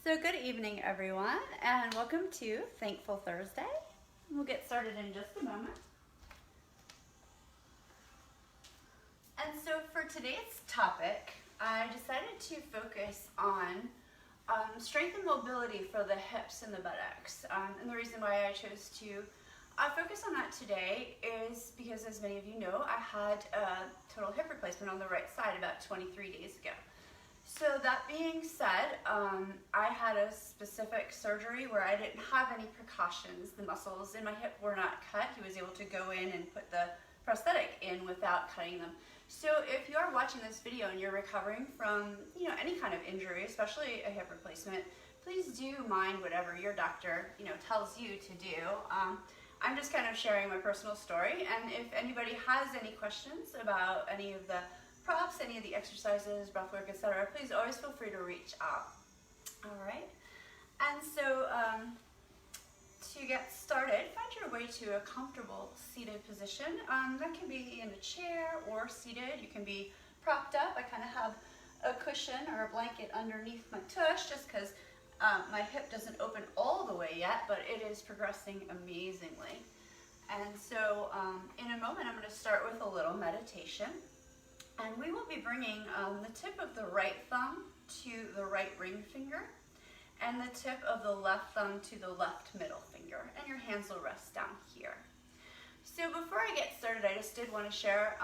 So good evening, everyone, and welcome to Thankful Thursday. We'll get started in just a moment. And so for today's topic, I decided to focus on strength and mobility for the hips and the buttocks. And the reason why I chose to focus on that today is because, as many of you know, I had a total hip replacement on the right side about 23 days ago. So that being said, I had a specific surgery where I didn't have any precautions. The muscles in my hip were not cut. He was able to go in and put the prosthetic in without cutting them. So if you are watching this video and you're recovering from, any kind of injury, especially a hip replacement, please do mind whatever your doctor, tells you to do. I'm just kind of sharing my personal story, and if anybody has any questions about any of the props, any of the exercises, breath work, etc., please always feel free to reach out. All right, and so to get started, find your way to a comfortable seated position. That can be in a chair or seated. You can be propped up. I kind of have a cushion or a blanket underneath my tush just because my hip doesn't open all the way yet, but it is progressing amazingly. And so in a moment, I'm going to start with a little meditation. And we will be bringing the tip of the right thumb to the right ring finger and the tip of the left thumb to the left middle finger. And your hands will rest down here. So before I get started, I just did want to share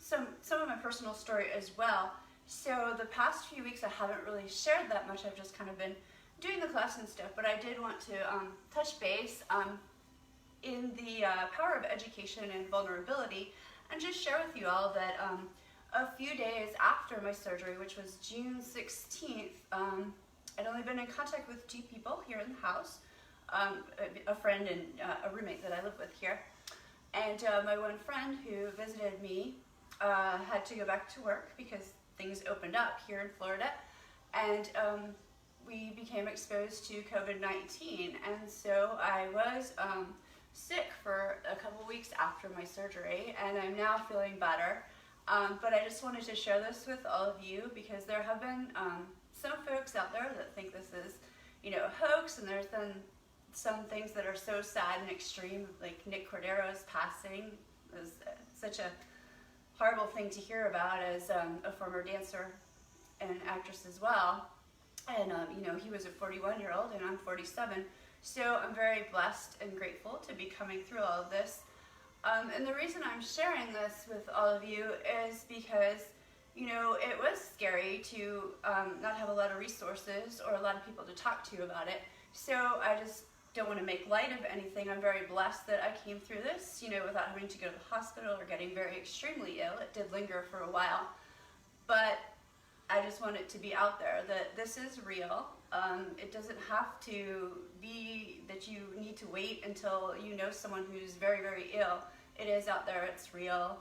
some of my personal story as well. So the past few weeks, I haven't really shared that much. I've just kind of been doing the class and stuff. But I did want to touch base in the power of education and vulnerability, and just share with you all that a few days after my surgery, which was June 16th, I'd only been in contact with 2 people here in the house, a friend and a roommate that I live with here. And my one friend who visited me had to go back to work because things opened up here in Florida, and we became exposed to COVID-19. And so I was sick for a couple weeks after my surgery, and I'm now feeling better. But I just wanted to share this with all of you because there have been some folks out there that think this is, a hoax, and there's been some things that are so sad and extreme, like Nick Cordero's passing is such a horrible thing to hear about as a former dancer and actress as well. And, he was a 41-year-old and I'm 47. So I'm very blessed and grateful to be coming through all of this. And the reason I'm sharing this with all of you is because, it was scary to not have a lot of resources or a lot of people to talk to about it. So I just don't want to make light of anything. I'm very blessed that I came through this, without having to go to the hospital or getting very extremely ill. It did linger for a while. But I just want it to be out there that this is real. It doesn't have to be that you need to wait until you know someone who's very, very ill. It is out there, it's real.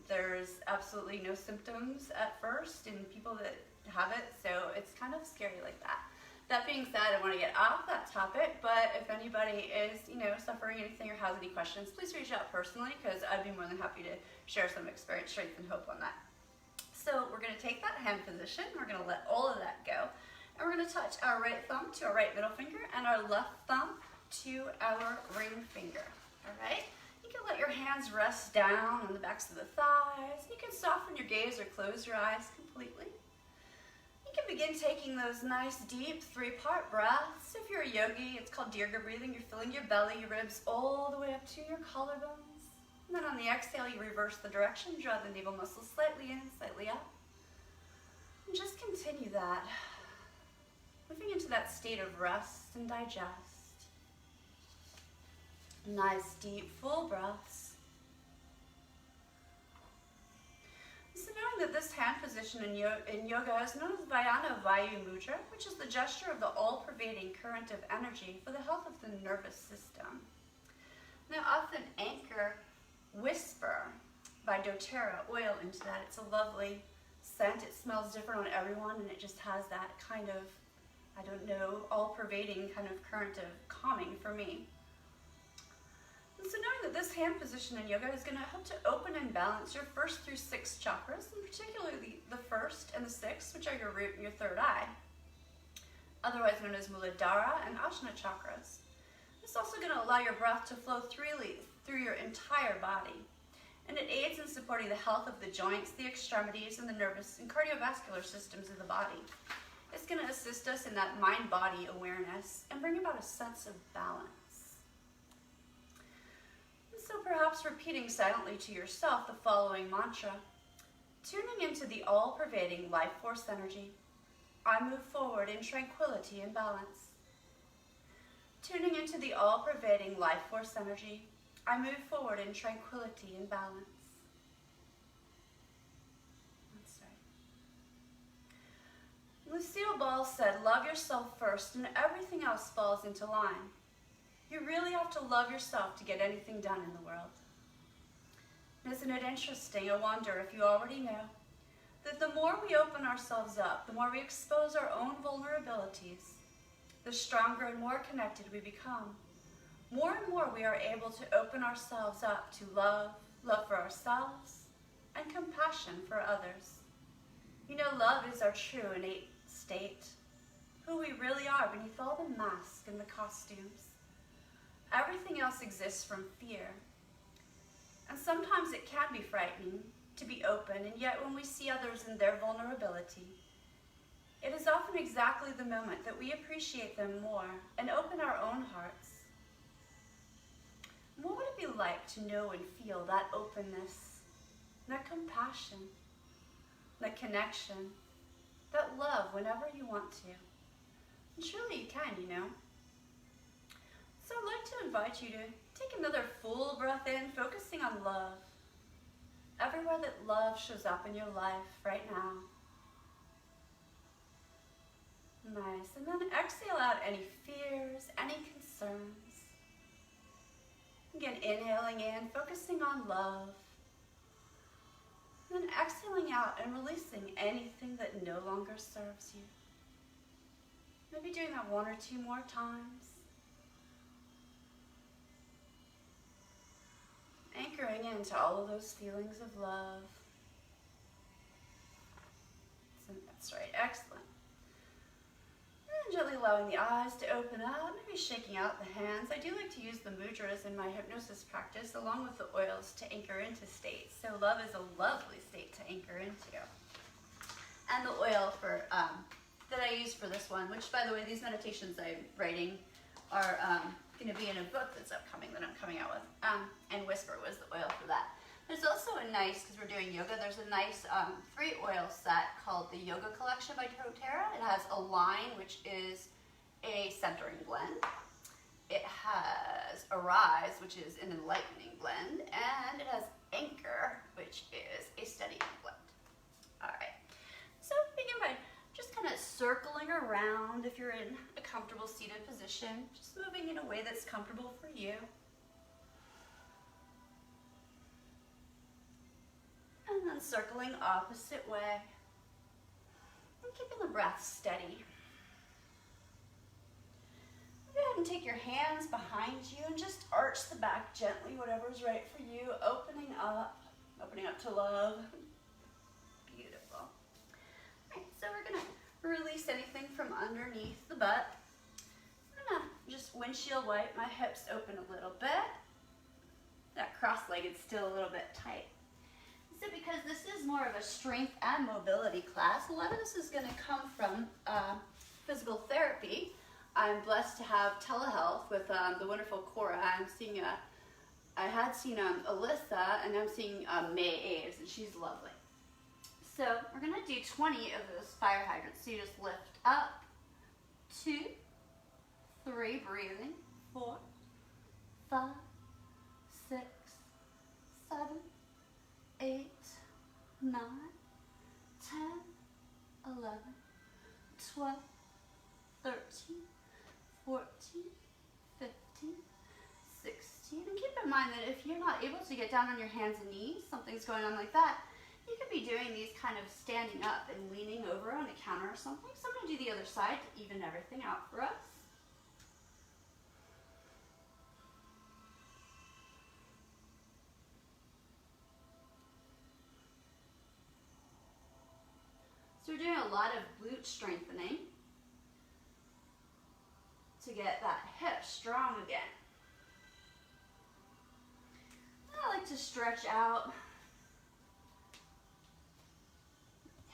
There's absolutely no symptoms at first in people that have it, so it's kind of scary like that. That being said, I want to get off that topic, but if anybody is, suffering anything or has any questions, please reach out personally because I'd be more than happy to share some experience, strength, and hope on that. So we're going to take that hand position, we're going to let all of that go, and we're going to touch our right thumb to our right middle finger and our left thumb to our ring finger, all right? You can let your hands rest down on the backs of the thighs. You can soften your gaze or close your eyes completely. You can begin taking those nice, deep 3-part breaths. If you're a yogi, it's called Dirga breathing. You're filling your belly, your ribs all the way up to your collarbones. And then on the exhale, you reverse the direction, draw the navel muscles slightly in, slightly up. And just continue that, moving into that state of rest and digest. Nice, deep, full breaths. So knowing that this hand position in yoga is known as Vyana Vayu Mudra, which is the gesture of the all-pervading current of energy for the health of the nervous system. Now often anchor Whisper by doTERRA oil into that. It's a lovely scent. It smells different on everyone, and it just has that kind of, all-pervading kind of current of calming for me. And so knowing that this hand position in yoga is going to help to open and balance your 1st through 6th chakras, and particularly the 1st and the 6th, which are your root and your third eye, otherwise known as Muladhara and Ajna chakras. It's also going to allow your breath to flow freely through your entire body, and it aids in supporting the health of the joints, the extremities, and the nervous and cardiovascular systems of the body. It's going to assist us in that mind-body awareness and bring about a sense of balance. And so perhaps repeating silently to yourself the following mantra, tuning into the all-pervading life force energy. I move forward in tranquility and balance. Tuning into the all-pervading life force energy, I move forward in tranquility and balance. That's right. Lucille Ball said, love yourself first and everything else falls into line. You really have to love yourself to get anything done in the world. Isn't it interesting, I wonder if you already know, that the more we open ourselves up, the more we expose our own vulnerabilities, the stronger and more connected we become. More and more we are able to open ourselves up to love for ourselves, and compassion for others. You know, love is our true innate state, who we really are beneath all the masks and the costumes. Everything else exists from fear. And sometimes it can be frightening to be open, and yet when we see others in their vulnerability, it is often exactly the moment that we appreciate them more and open our own hearts. What would it be like to know and feel that openness, that compassion, that connection, that love whenever you want to? And truly you can, you know. So I'd like to invite you to take another full breath in, focusing on love. Everywhere that love shows up in your life right now. Nice. And then exhale out any fears, any concerns. Again, inhaling in, focusing on love. And then exhaling out and releasing anything that no longer serves you. Maybe doing that one or two more times. Anchoring into all of those feelings of love. So that's right, excellent. And gently allowing the eyes to open up, maybe shaking out the hands. I do like to use the mudras in my hypnosis practice along with the oils to anchor into states. So love is a lovely state to anchor into. And the oil for that I use for this one, which by the way, these meditations I'm writing are going to be in a book that's upcoming that I'm coming out with. And Whisper was the oil for that. There's also a nice, because we're doing yoga, there's a nice free oil set called the Yoga Collection by doTERRA. It has Align, which is a centering blend. It has Arise, which is an enlightening blend. And it has Anchor, which is a steadying blend. All right, so begin by just kind of circling around if you're in a comfortable seated position, just moving in a way that's comfortable for you. And then circling opposite way. And keeping the breath steady. Go ahead and take your hands behind you and just arch the back gently, whatever's right for you, opening up to love. Beautiful. All right, so we're gonna release anything from underneath the butt. I'm gonna just windshield wipe my hips open a little bit. That cross-legged still a little bit tight. So because this is more of a strength and mobility class, a lot of this is going to come from physical therapy. I'm blessed to have telehealth with the wonderful Cora. I had seen Alyssa, and I'm seeing May Aves, and she's lovely. So we're going to do 20 of those fire hydrants. So you just lift up, 2, 3, breathing, 4, 5, 6, 7, 8, 9, 10, 11, 12, 13, 14, 15, 16. And keep in mind that if you're not able to get down on your hands and knees, something's going on like that, you could be doing these kind of standing up and leaning over on a counter or something. So I'm going to do the other side to even everything out for us. So So we're doing a lot of glute strengthening to get that hip strong again. I like to stretch out,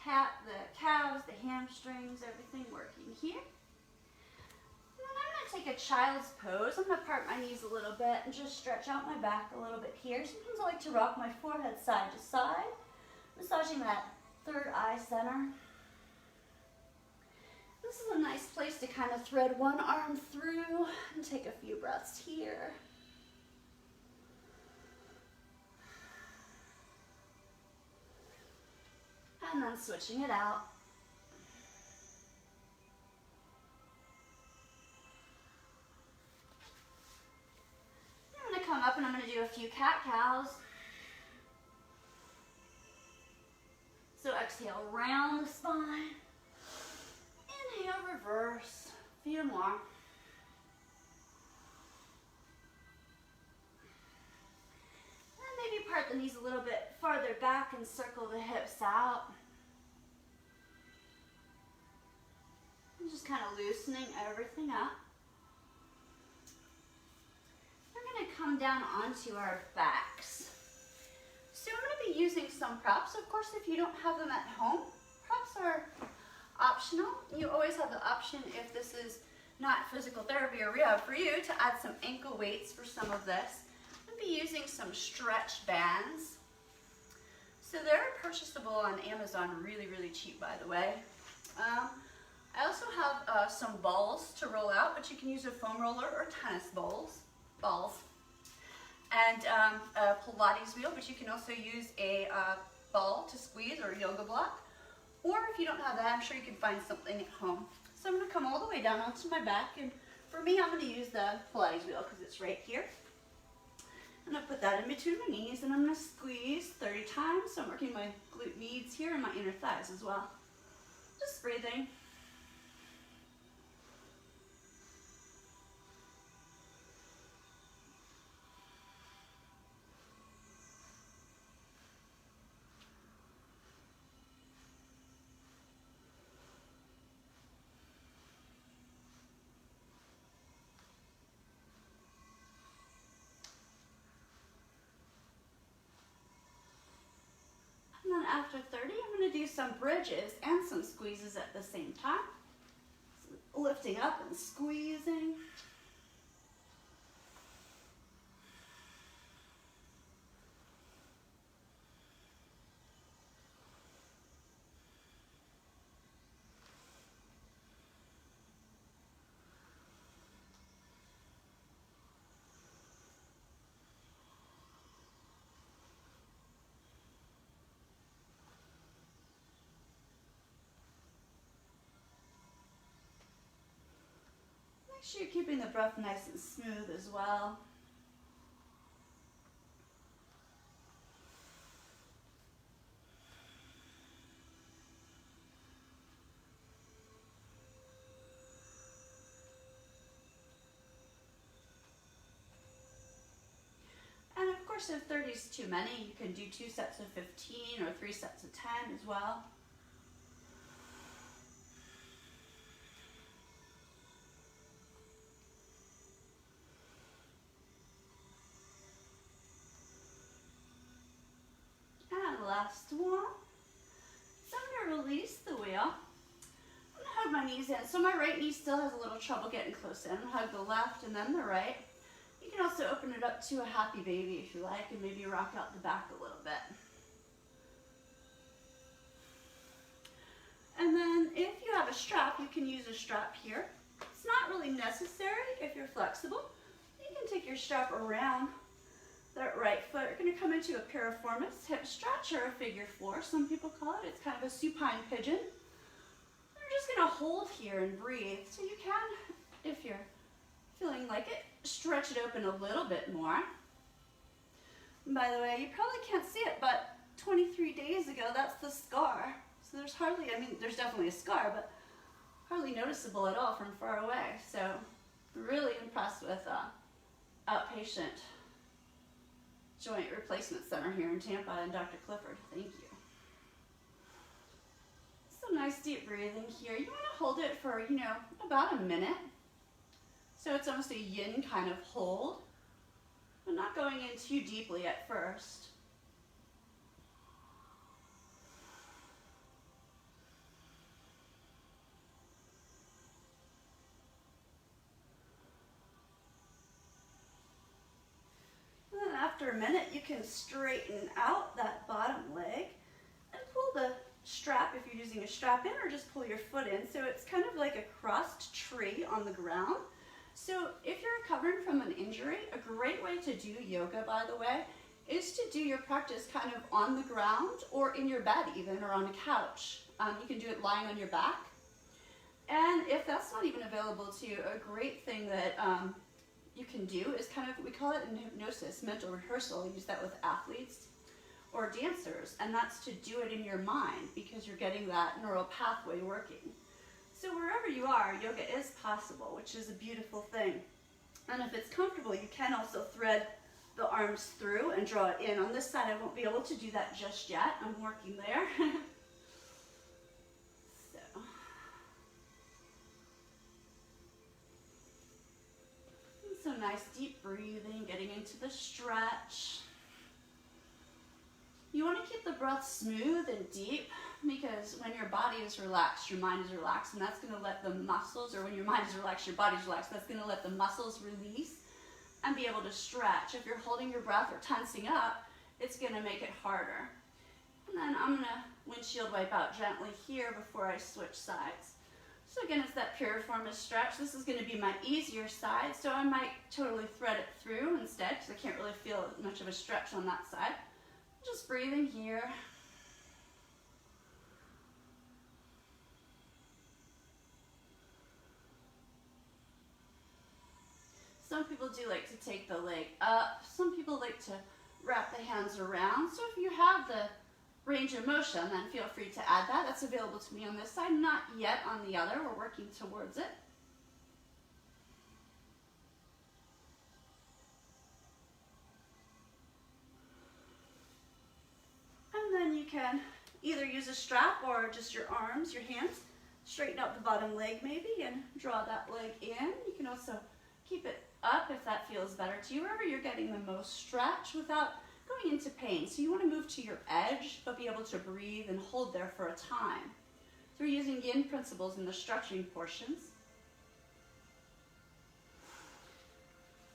tap the calves, the hamstrings, everything working here. And then I'm going to take a child's pose. I'm going to part my knees a little bit and just stretch out my back a little bit here. Sometimes I like to rock my forehead side to side, massaging that third eye center. This is a nice place to kind of thread one arm through and take a few breaths here. And then switching it out. I'm going to come up and I'm going to do a few cat-cows. So exhale, round the spine. Inhale, reverse. A few more. And maybe part the knees a little bit farther back and circle the hips out. And just kind of loosening everything up. We're going to come down onto our backs. So I'm going to be using some props. Of course, if you don't have them at home, props are optional. You always have the option, if this is not physical therapy or rehab for you, to add some ankle weights for some of this. I'm going to be using some stretch bands. So they're purchasable on Amazon really, really cheap, by the way. I also have some balls to roll out, but you can use a foam roller or tennis balls. And a Pilates wheel, but you can also use a ball to squeeze or a yoga block. Or if you don't have that, I'm sure you can find something at home. So I'm going to come all the way down onto my back, and for me, I'm going to use the Pilates wheel because it's right here. I'm going to put that in between my knees, and I'm going to squeeze 30 times. So I'm working my glute medius here and my inner thighs as well. Just breathing. And then after 30, I'm going to do some bridges and some squeezes at the same time. So lifting up and squeezing. Make sure you're keeping the breath nice and smooth as well. And of course, if 30 is too many, you can do 2 sets of 15 or 3 sets of 10 as well. Last one. So I'm going to release the wheel. I'm going to hug my knees in. So my right knee still has a little trouble getting close in. Hug the left and then the right. You can also open it up to a happy baby if you like, and maybe rock out the back a little bit. And then if you have a strap, you can use a strap here. It's not really necessary if you're flexible. You can take your strap around that right foot. You're going to come into a piriformis hip stretch or a figure 4, some people call it. It's kind of a supine pigeon. You're just going to hold here and breathe. So you can, if you're feeling like it, stretch it open a little bit more. And by the way, you probably can't see it, but 23 days ago, that's the scar. So there's hardly, I mean, there's definitely a scar, but hardly noticeable at all from far away. So really impressed with outpatient joint replacement center here in Tampa and Dr. Clifford. Thank you. So nice. nice deep breathing here. You want to hold it for, about a minute. So it's almost a yin kind of hold, but not going in too deeply at first. And then after a minute, you can straighten out that bottom leg and pull the strap if you're using a strap in, or just pull your foot in. So it's kind of like a crossed tree on the ground. So if you're recovering from an injury, a great way to do yoga, by the way, is to do your practice kind of on the ground or in your bed even, or on a couch. You can do it lying on your back. And if that's not even available to you, a great thing that you can do is kind of, we call it in hypnosis, mental rehearsal. We use that with athletes or dancers, and that's to do it in your mind because you're getting that neural pathway working. So wherever you are, yoga is possible, which is a beautiful thing. And if it's comfortable, you can also thread the arms through and draw it in. On this side, I won't be able to do that just yet. I'm working there. So nice deep breathing, getting into the stretch. You want to keep the breath smooth and deep, because when your body is relaxed, your mind is relaxed, and that's going to let the muscles, or when your mind is relaxed, your body's relaxed, that's going to let the muscles release and be able to stretch. If you're holding your breath or tensing up, it's going to make it harder. And then I'm going to windshield wipe out gently here before I switch sides. So again, it's that piriformis stretch. This is going to be my easier side, so I might totally thread it through instead, because I can't really feel much of a stretch on that side. Just breathing here. Some people do like to take the leg up. Some people like to wrap the hands around. So if you have the range of motion, then feel free to add that. That's available to me on this side, not yet on the other. We're working towards it. And then you can either use a strap or just your arms, your hands. Straighten out the bottom leg maybe and draw that leg in. You can also keep it up if that feels better to you, wherever you're getting the most stretch without going into pain. So you want to move to your edge, but be able to breathe and hold there for a time. So we're using yin principles in the stretching portions.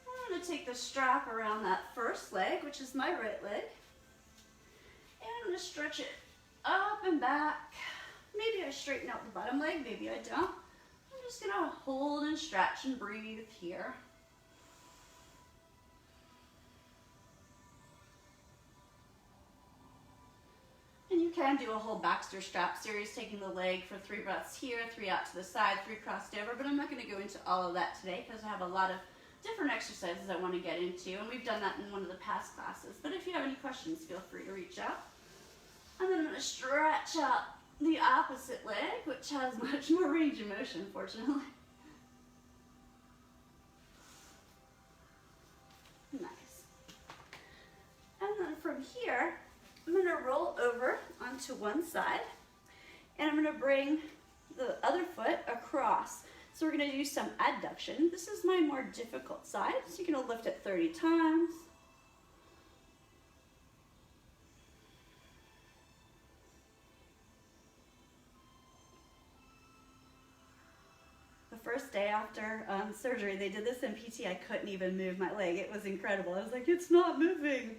I'm going to take the strap around that first leg, which is my right leg. And I'm going to stretch it up and back. Maybe I straighten out the bottom leg, maybe I don't. I'm just going to hold and stretch and breathe here. And you can do a whole Baxter strap series, taking the leg for 3 breaths here, 3 out to the side, 3 crossed over, but I'm not going to go into all of that today because I have a lot of different exercises I want to get into, and we've done that in one of the past classes. But if you have any questions, feel free to reach out. And then I'm going to stretch out the opposite leg, which has much more range of motion, fortunately. Nice. And then from here, I'm going to roll over onto one side, and I'm going to bring the other foot across. So we're going to do some adduction. This is my more difficult side, so you're going to lift it 30 times. The first day after surgery, they did this in PT. I couldn't even move my leg. It was incredible. I was like, it's not moving.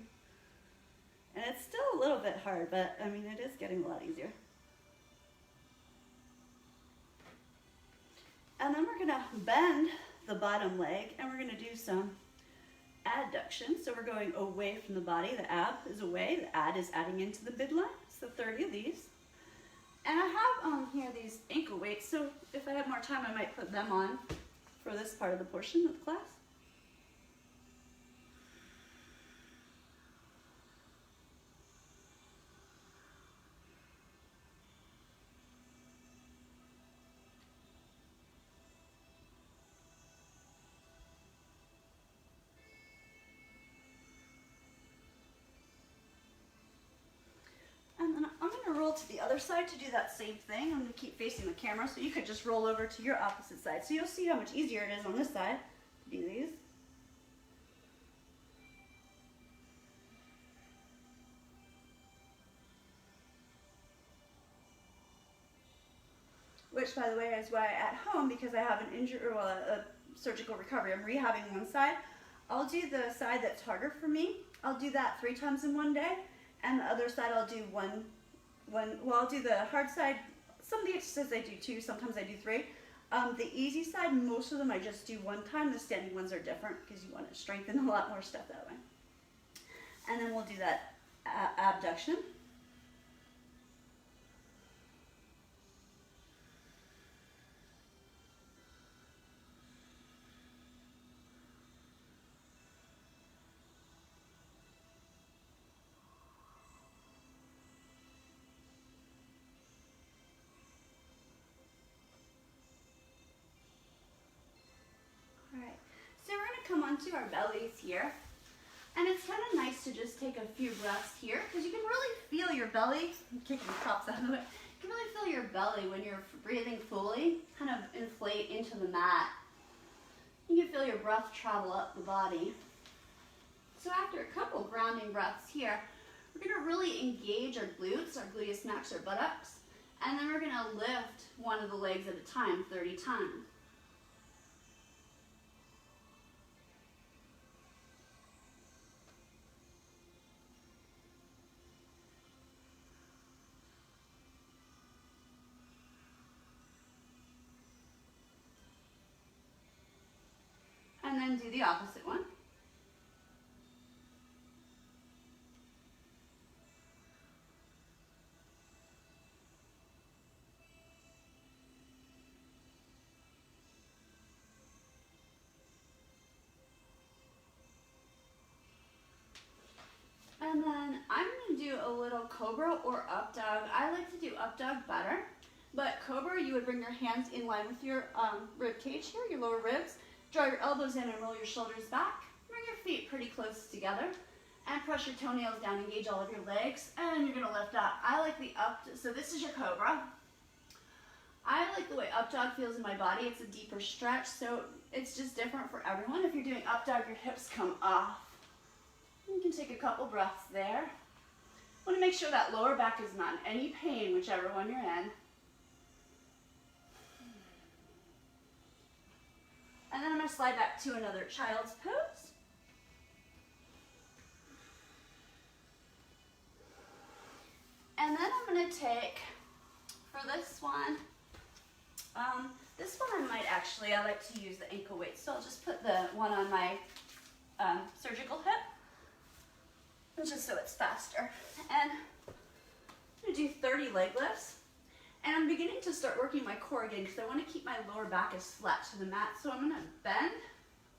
And it's still a little bit hard, but I mean, it is getting a lot easier. And then we're gonna bend the bottom leg, and we're gonna do some adduction. So we're going away from the body. The ab is away, the ad is adding into the midline. So 30 of these. And I have here these ankle weights, so if I have more time, I might put them on for this part of the portion of the class. roll to the other side to do that same thing. I'm going to keep facing the camera, so you could just roll over to your opposite side. So you'll see how much easier it is on this side to do these. Which, by the way, is why at home, because I have an injury, or well, a surgical recovery, I'm rehabbing one side. I'll do the side that's harder for me. I'll do that 3 times in one day, and the other side I'll do I'll do the hard side. Some of the exercises I do 2, sometimes I do 3. The easy side, most of them I just do 1 time. The standing ones are different because you want to strengthen a lot more stuff that way. And then we'll do that abduction. Come onto our bellies here, and it's kind of nice to just take a few breaths here because you can really feel your belly. I'm kicking the props out of the way. You can really feel your belly when you're breathing fully, kind of inflate into the mat. You can feel your breath travel up the body. So after a couple grounding breaths here, we're going to really engage our glutes, our gluteus max, our buttocks, and then we're going to lift one of the legs at a time 30 times. And then do the opposite one. And then I'm going to do a little cobra or up dog. I like to do up dog better, but cobra, you would bring your hands in line with your rib cage here, your lower ribs. Draw your elbows in and roll your shoulders back. Bring your feet pretty close together and press your toenails down, engage all of your legs, and you're going to lift up. I like the up, so this is your cobra. I like the way up dog feels in my body. It's a deeper stretch, so it's just different for everyone. If you're doing up dog, your hips come off. You can take a couple breaths there. Want to make sure that lower back is not in any pain, whichever one you're in. And then I'm going to slide back to another child's pose. And then I'm going to take, for this one I might actually, I like to use the ankle weight. So I'll just put the one on my surgical hip, just so it's faster. And I'm going to do 30 leg lifts. And I'm beginning to start working my core again because I want to keep my lower back as flat to the mat. So I'm going to bend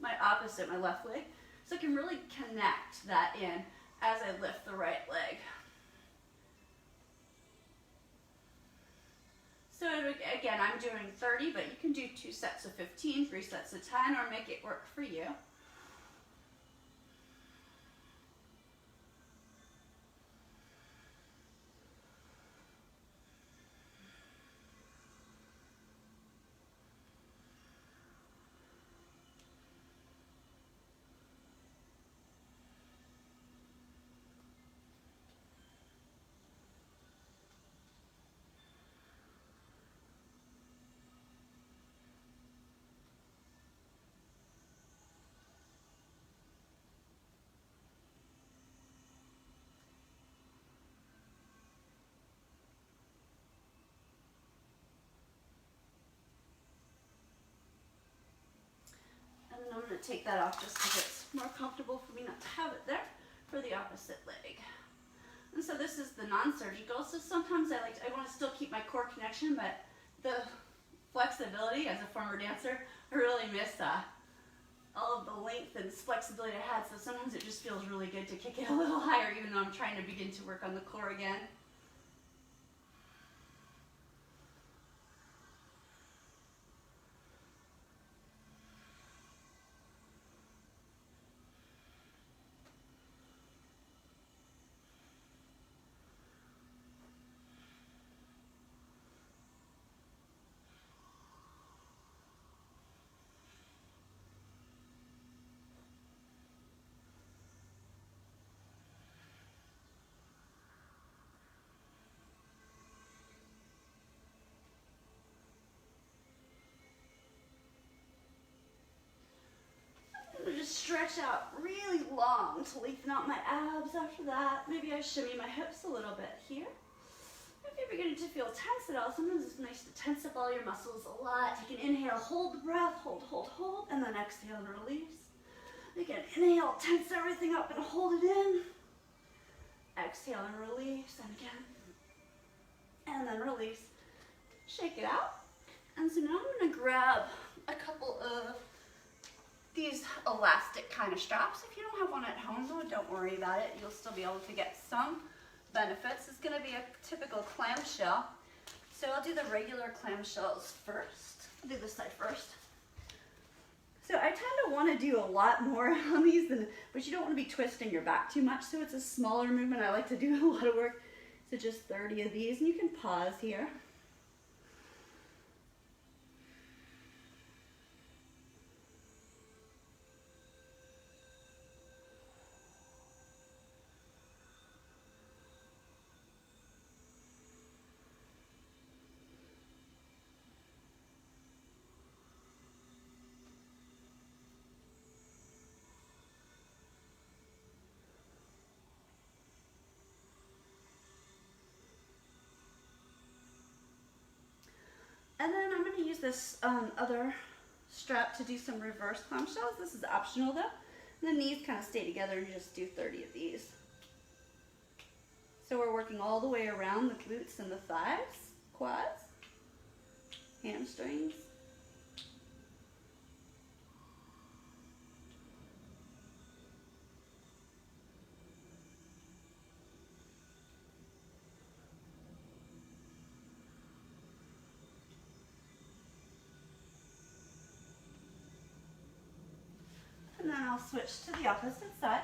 my opposite, my left leg, so I can really connect that in as I lift the right leg. So again, I'm doing 30, but you can do 2 sets of 15, 3 sets of 10, or make it work for you. I'm going to take that off just because it's more comfortable for me not to have it there for the opposite leg. And so this is the non-surgical. So sometimes I want to still keep my core connection, but the flexibility as a former dancer, I really miss all of the length and flexibility I had. So sometimes it just feels really good to kick it a little higher, even though I'm trying to begin to work on the core again. stretch out really long to lengthen out my abs after that. Maybe I shimmy my hips a little bit here. If you're beginning to feel tense at all, sometimes it's nice to tense up all your muscles a lot. Take an inhale, hold the breath, hold, hold, hold, and then exhale and release. Again, inhale, tense everything up and hold it in. Exhale and release, and again. And then release. Shake it out. And so now I'm gonna grab a couple of these elastic kind of straps. If you don't have one at home though, don't worry about it. You'll still be able to get some benefits. It's gonna be a typical clamshell. So I'll do the regular clamshells first. I'll do this side first. So I tend to want to do a lot more on these, but you don't want to be twisting your back too much, so it's a smaller movement. I like to do a lot of work. So just 30 of these, and you can pause here. And then I'm going to use this other strap to do some reverse clamshells. This is optional though. And the knees kind of stay together and you just do 30 of these. So we're working all the way around the glutes and the thighs, quads, hamstrings. And then I'll switch to the opposite side.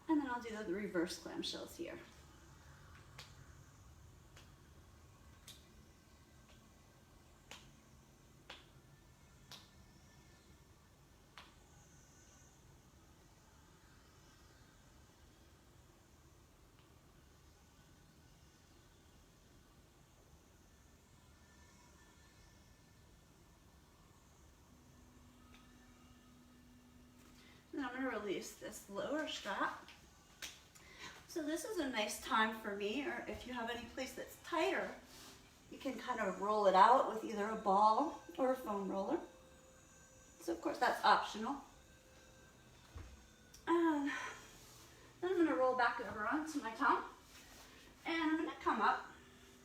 And then I'll do the reverse clamshells here. And I'm going to release this lower strap. So this is a nice time for me, or if you have any place that's tighter, you can kind of roll it out with either a ball or a foam roller. So of course that's optional. And then I'm going to roll back over onto my tongue. And I'm going to come up.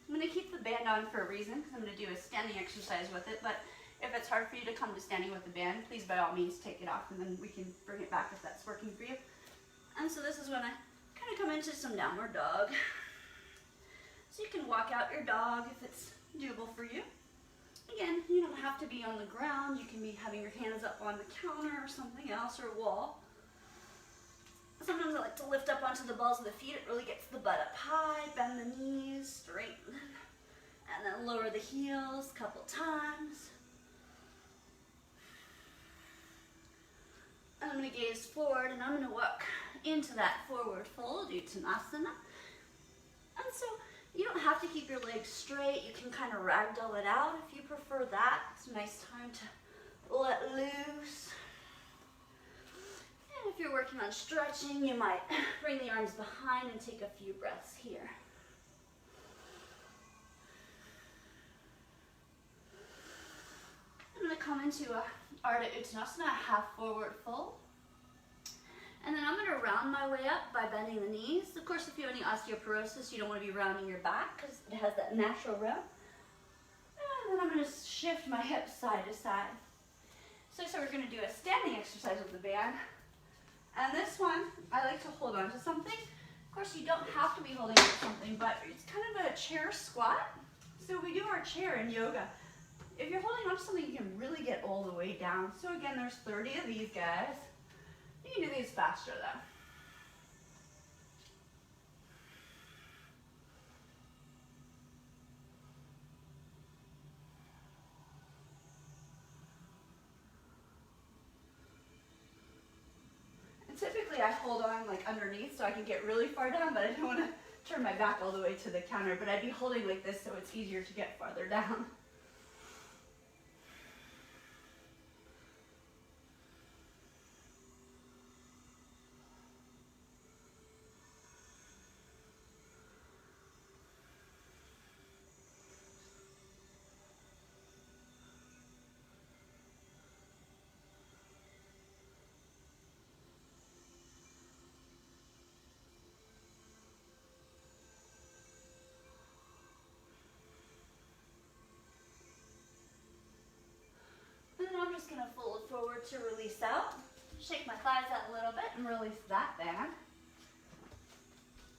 I'm going to keep the band on for a reason, because I'm going to do a standing exercise with it. But if it's hard for you to come to standing with the band, please by all means take it off, and then we can bring it back if that's working for you. And so this is when I kind of come into some downward dog. So you can walk out your dog if it's doable for you. Again, you don't have to be on the ground. You can be having your hands up on the counter or something else, or a wall. Sometimes I like to lift up onto the balls of the feet. It really gets the butt up high. Bend the knees, straighten, and then lower the heels a couple times. And I'm going to gaze forward, and I'm going to walk into that forward fold, Uttanasana. And so you don't have to keep your legs straight. You can kind of ragdoll it out if you prefer that. It's a nice time to let loose. And if you're working on stretching, you might bring the arms behind and take a few breaths here. I'm going to come into a Ardha Uttanasana, a half forward fold. And then I'm going to round my way up by bending the knees. Of course, if you have any osteoporosis, you don't want to be rounding your back because it has that natural round. And then I'm going to shift my hips side to side. So we're going to do a standing exercise with the band. And this one, I like to hold on to something. Of course, you don't have to be holding on to something, but it's kind of a chair squat. So we do our chair in yoga. If you're holding on to something, you can really get all the way down. So again, there's 30 of these guys. You can do these faster though. hold on like underneath so I can get really far down, but I don't want to turn my back all the way to the counter, but I'd be holding like this so it's easier to get farther down. And then I'm just going to fold forward to release out. Shake my thighs out a little bit and release that band.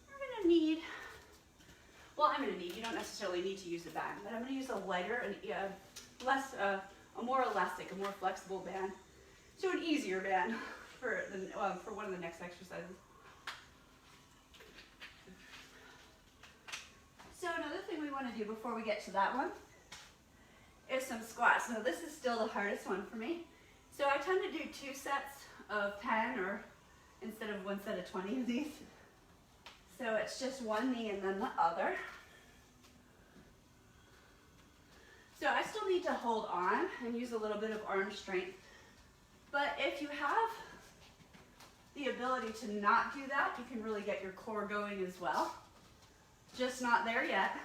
We're going to need, well, I'm going to need, you don't necessarily need to use a band, but I'm going to use a lighter and a more elastic, a more flexible band. So an easier band for one of the next exercises. So another thing we want to do before we get to that one is some squats. Now this is still the hardest one for me. So I tend to do 2 sets of 10 or instead of 1 set of 20 of these. So it's just one knee and then the other. So I still need to hold on and use a little bit of arm strength. But if you have the ability to not do that, you can really get your core going as well. Just not there yet.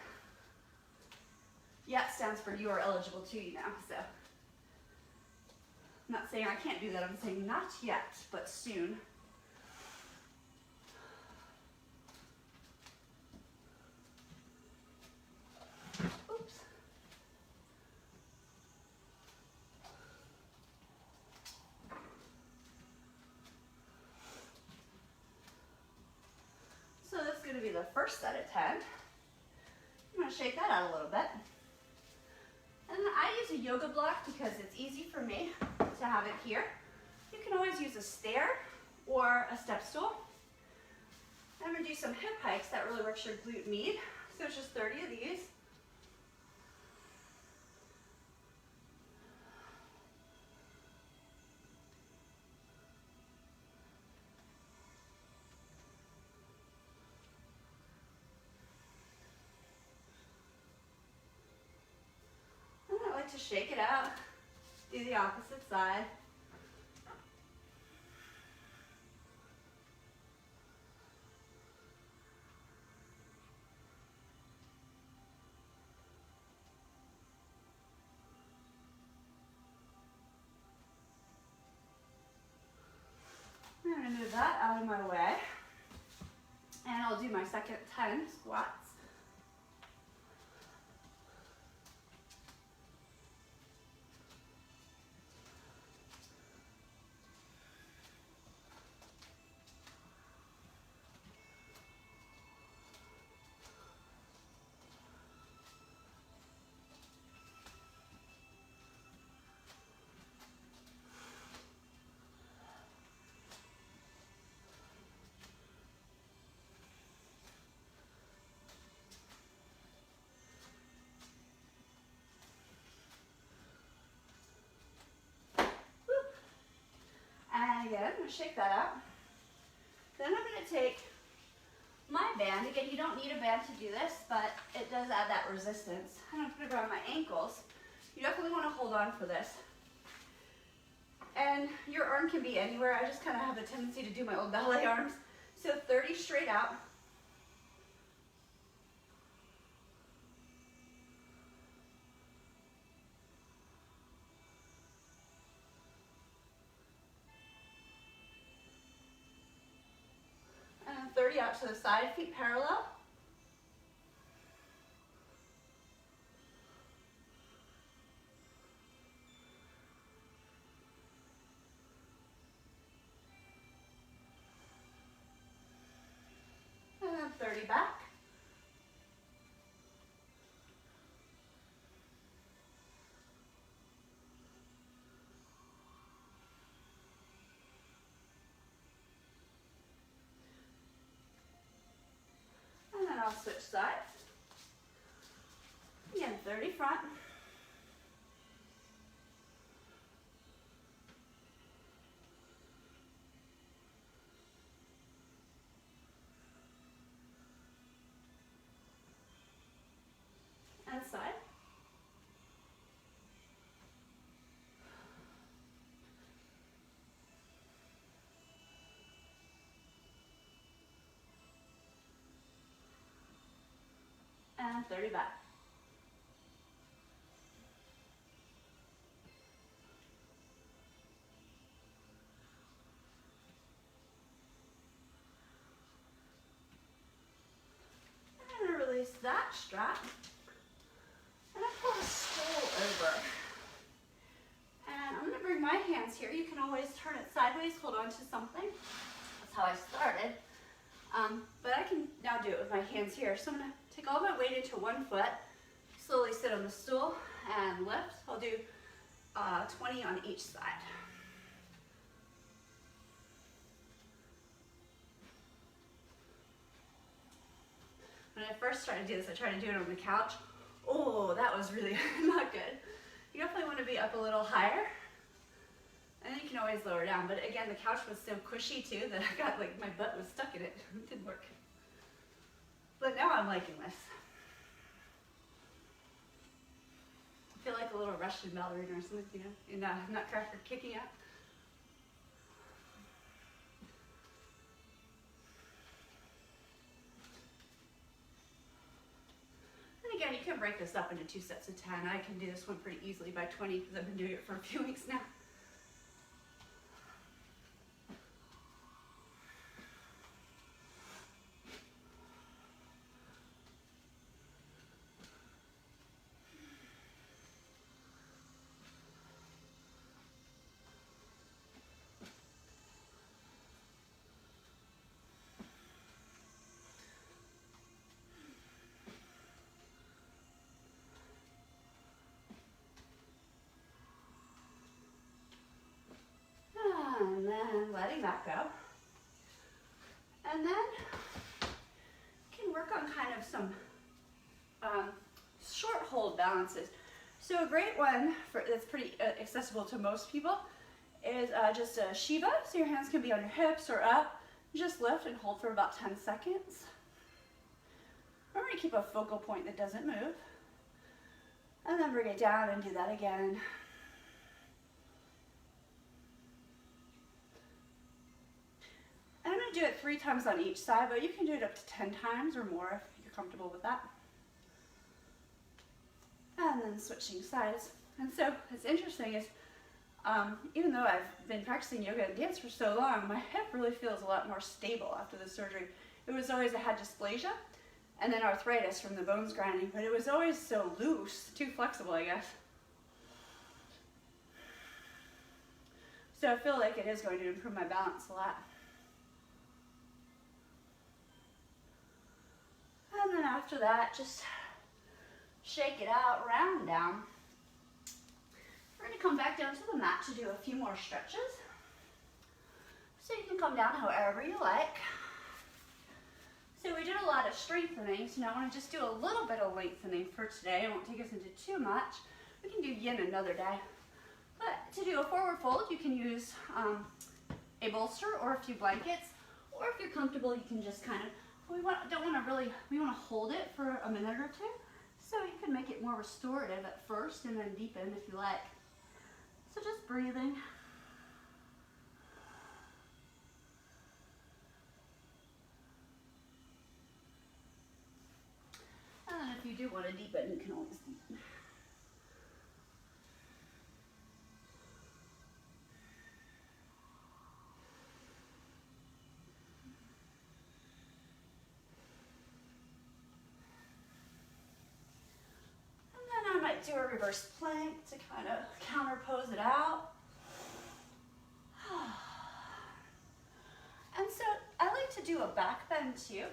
Yet stands for you are eligible to, you know, so. I'm not saying I can't do that, I'm saying not yet, but soon. Oops. So that's going to be the first set of 10. I'm going to shake that out a little bit. And then I use a yoga block because it's easy for me to have it here. You can always use a stair or a step stool. I'm going to do some hip hikes that really works your glute med. So it's just 30 of these. To shake it out, do the opposite side. I'm going to move that out of my way, and I'll do my second 10 squats. And again, I'm going to shake that out. Then I'm going to take my band. Again, you don't need a band to do this, but it does add that resistance. I'm going to put it around my ankles. You definitely want to hold on for this. And your arm can be anywhere. I just kind of have a tendency to do my old ballet arms. So 30 straight out. And then 30 out to the side, feet parallel. And then 30 back. And then I'll switch sides. Again, 30 front. and 30 back. I'm going to release that strap. And I pull the stool over. And I'm going to bring my hands here. You can always turn it sideways, hold on to something. That's how I started. But I can now do it with my hands here. So I'm going to take all my weight into one foot, slowly sit on the stool and lift. I'll do 20 on each side. When I first started to do this, I tried to do it on the couch. Oh, that was really not good. You definitely want to be up a little higher. And then you can always lower down. But again, the couch was so cushy too that I got like my butt was stuck in it. It didn't work. But now I'm liking this. I feel like a little Russian ballerina or something, you know, in Nutcracker kicking out. And again, you can break this up into 2 sets of 10. I can do this one pretty easily by 20 because I've been doing it for a few weeks now. And then letting that go. And then you can work on kind of some short hold balances. So a great one that's pretty accessible to most people is just a Shiva. So your hands can be on your hips or up. Just lift and hold for about 10 seconds. Remember to keep a focal point that doesn't move. And then bring it down and do that again. And I'm going to do it 3 times on each side, but you can do it up to 10 times or more if you're comfortable with that. And then switching sides. And so what's interesting is, even though I've been practicing yoga and dance for so long, my hip really feels a lot more stable after the surgery. It was always, I had dysplasia and then arthritis from the bones grinding, but it was always so loose, too flexible, I guess. So I feel like it is going to improve my balance a lot. And then after that, just shake it out, round down. We're going to come back down to the mat to do a few more stretches. So you can come down however you like. So we did a lot of strengthening, so now I want to just do a little bit of lengthening for today. I won't take us into too much. We can do yin another day. But to do a forward fold, you can use a bolster or a few blankets, or if you're comfortable, you can just kind of, we want to hold it for a minute or two, so you can make it more restorative at first and then deepen if you like. So just breathing. And then if you do want to deepen, you can always deepen. Do a reverse plank to kind of counter pose it out. And so I like to do a back bend too.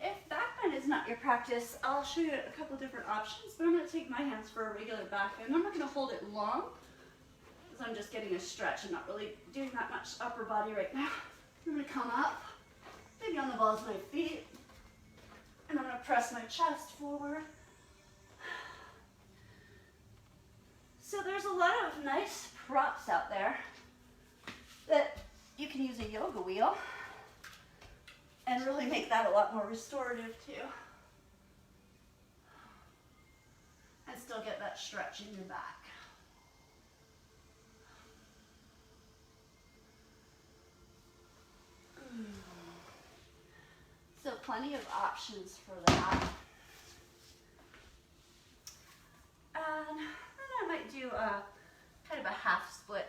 If back bend is not your practice, I'll show you a couple different options, but I'm going to take my hands for a regular back bend. I'm not going to hold it long because I'm just getting a stretch. I'm not really doing that much upper body right now. I'm going to come up, maybe on the balls of my feet, and I'm going to press my chest forward. So there's a lot of nice props out there that you can use a yoga wheel and really make that a lot more restorative too. And still get that stretch in your back. So plenty of options for that. of a half split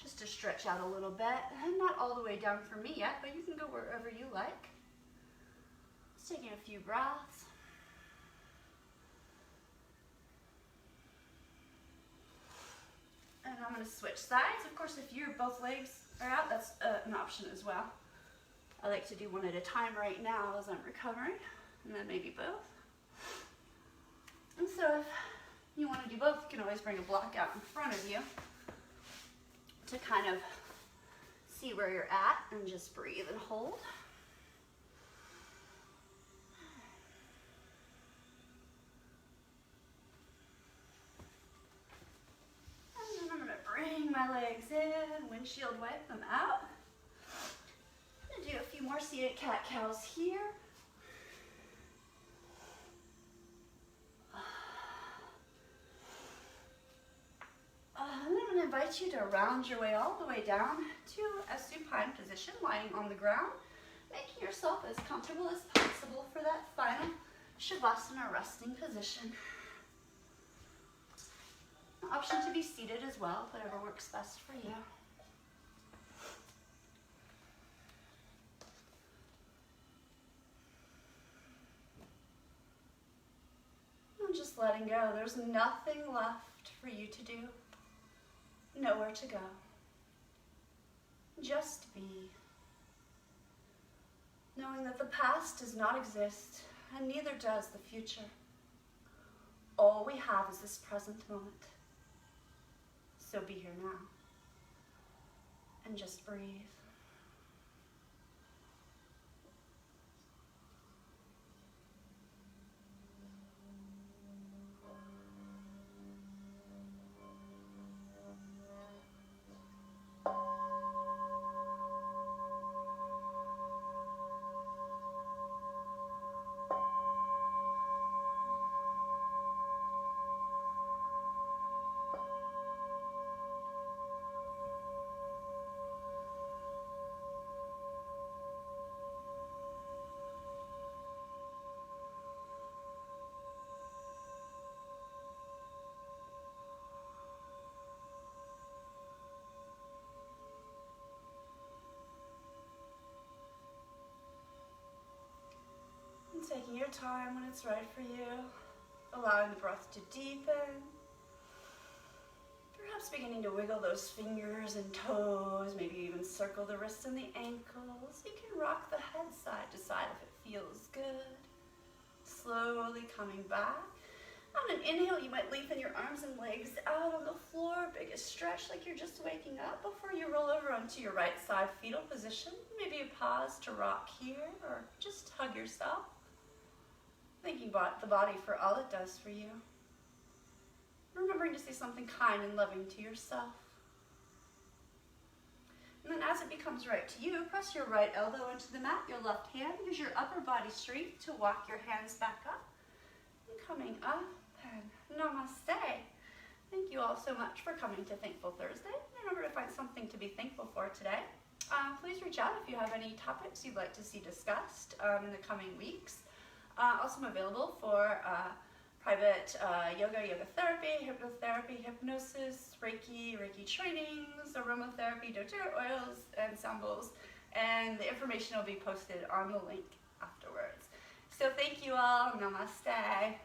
just to stretch out a little bit. And not all the way down for me yet, but you can go wherever you like. Just taking a few breaths. And I'm going to switch sides. Of course, if both legs are out, that's an option as well. I like to do one at a time right now as I'm recovering, and then maybe both. And so if you want to do both, you can always bring a block out in front of you to kind of see where you're at and just breathe and hold. And then I'm going to bring my legs in, windshield wipe them out. I'm going to do a few more seated cat-cows here. And then I'm going to invite you to round your way all the way down to a supine position, lying on the ground, making yourself as comfortable as possible for that final Shavasana resting position. An option to be seated as well, whatever works best for you. And just letting go. There's nothing left for you to do. Nowhere to go. Just be. Knowing that the past does not exist, and neither does the future. All we have is this present moment. So be here now. And just breathe. Taking your time when it's right for you, allowing the breath to deepen. Perhaps beginning to wiggle those fingers and toes, maybe even circle the wrists and the ankles. You can rock the head side to side if it feels good. Slowly coming back. On an inhale, you might lengthen your arms and legs out on the floor, biggest stretch like you're just waking up before you roll over onto your right side fetal position. Maybe a pause to rock here or just hug yourself. Thanking the body for all it does for you. Remembering to say something kind and loving to yourself. And then as it becomes right to you, press your right elbow into the mat, your left hand. Use your upper body strength to walk your hands back up. And coming up, and namaste. Thank you all so much for coming to Thankful Thursday. Remember to find something to be thankful for today. Please reach out if you have any topics you'd like to see discussed in the coming weeks. Also, I'm available for private yoga therapy, hypnotherapy, hypnosis, Reiki trainings, aromatherapy, doTERRA oils, and sound bowls. And the information will be posted on the link afterwards. So thank you all. Namaste.